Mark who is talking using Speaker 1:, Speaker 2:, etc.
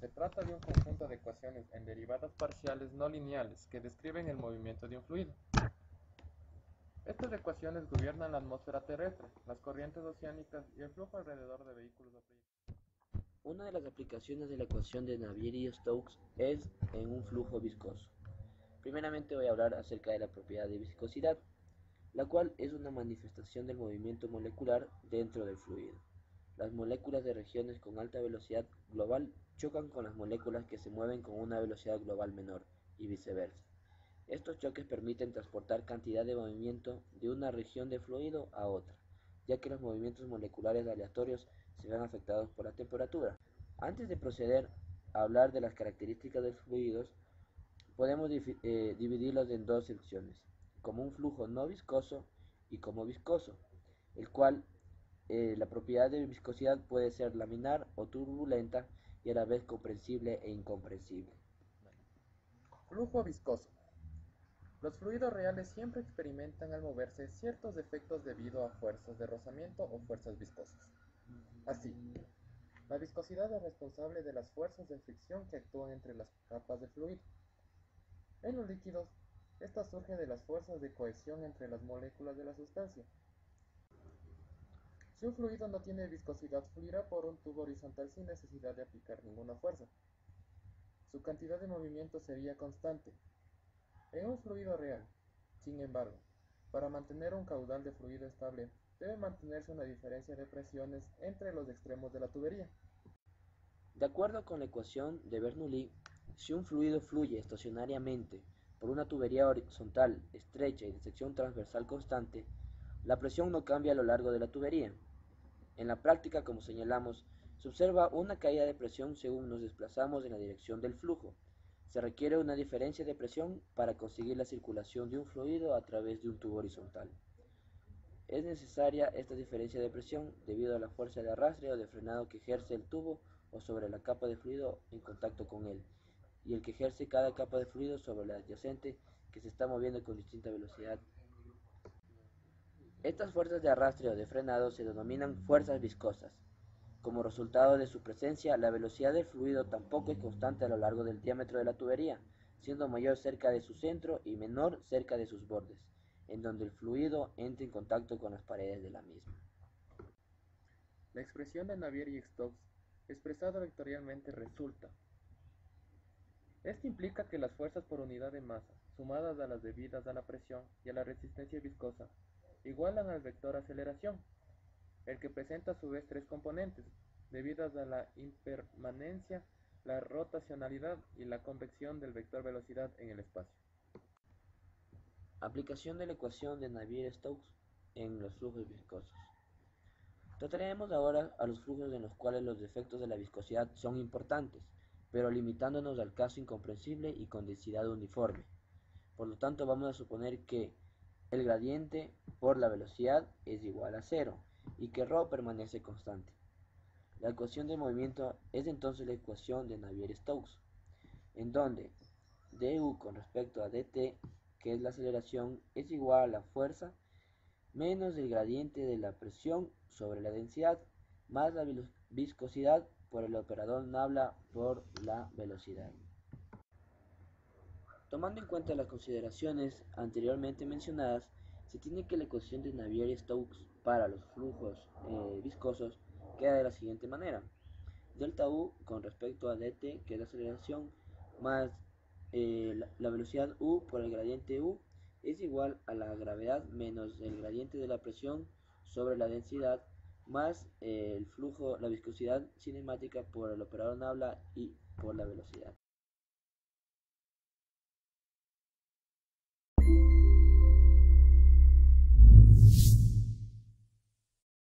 Speaker 1: Se trata de un conjunto de ecuaciones en derivadas parciales no lineales que describen el movimiento de un fluido. Estas ecuaciones gobiernan la atmósfera terrestre, las corrientes oceánicas y el flujo alrededor de vehículos o proyectiles.
Speaker 2: Una de las aplicaciones de la ecuación de Navier-Stokes es en un flujo viscoso. Primeramente voy a hablar acerca de la propiedad de viscosidad, la cual es una manifestación del movimiento molecular dentro del fluido. Las moléculas de regiones con alta velocidad global chocan con las moléculas que se mueven con una velocidad global menor, y viceversa. Estos choques permiten transportar cantidad de movimiento de una región de fluido a otra, ya que los movimientos moleculares aleatorios se ven afectados por la temperatura. Antes de proceder a hablar de las características de los fluidos, podemos dividirlos en dos secciones, como un flujo no viscoso y como viscoso, el cual la propiedad de viscosidad puede ser laminar o turbulenta y a la vez comprensible e incomprensible.
Speaker 1: Flujo viscoso. Los fluidos reales siempre experimentan al moverse ciertos efectos debido a fuerzas de rozamiento o fuerzas viscosas. Así, la viscosidad es responsable de las fuerzas de fricción que actúan entre las capas de fluido. En los líquidos, esta surge de las fuerzas de cohesión entre las moléculas de la sustancia. Si un fluido no tiene viscosidad, fluirá por un tubo horizontal sin necesidad de aplicar ninguna fuerza. Su cantidad de movimiento sería constante. En un fluido real, sin embargo, para mantener un caudal de fluido estable, debe mantenerse una diferencia de presiones entre los extremos de la tubería.
Speaker 2: De acuerdo con la ecuación de Bernoulli, si un fluido fluye estacionariamente por una tubería horizontal estrecha y de sección transversal constante, la presión no cambia a lo largo de la tubería. En la práctica, como señalamos, se observa una caída de presión según nos desplazamos en la dirección del flujo. Se requiere una diferencia de presión para conseguir la circulación de un fluido a través de un tubo horizontal. Es necesaria esta diferencia de presión debido a la fuerza de arrastre o de frenado que ejerce el tubo o sobre la capa de fluido en contacto con él, y el que ejerce cada capa de fluido sobre la adyacente que se está moviendo con distinta velocidad. Estas fuerzas de arrastre o de frenado se denominan fuerzas viscosas. Como resultado de su presencia, la velocidad del fluido tampoco es constante a lo largo del diámetro de la tubería, siendo mayor cerca de su centro y menor cerca de sus bordes, en donde el fluido entra en contacto con las paredes de la misma.
Speaker 1: La expresión de Navier y Stokes, expresada vectorialmente, resulta. Esto implica que las fuerzas por unidad de masa, sumadas a las debidas a la presión y a la resistencia viscosa, igualan al vector aceleración, el que presenta a su vez tres componentes, debidas a la impermanencia, la rotacionalidad y la convección del vector velocidad en el espacio.
Speaker 2: Aplicación de la ecuación de Navier-Stokes en los flujos viscosos. Trataremos ahora a los flujos en los cuales los efectos de la viscosidad son importantes, pero limitándonos al caso incomprensible y con densidad uniforme. Por lo tanto, vamos a suponer que el gradiente por la velocidad es igual a cero y que ρ permanece constante. La ecuación de movimiento es entonces la ecuación de Navier-Stokes, en donde du con respecto a dt, que es la aceleración, es igual a la fuerza menos el gradiente de la presión sobre la densidad más la viscosidad por el operador nabla por la velocidad. Tomando en cuenta las consideraciones anteriormente mencionadas, se tiene que la ecuación de Navier-Stokes para los flujos viscosos queda de la siguiente manera. Delta U con respecto a dt, que es la aceleración, más la velocidad U por el gradiente U, es igual a la gravedad menos el gradiente de la presión sobre la densidad, más el flujo, la viscosidad cinemática por el operador nabla y por la velocidad.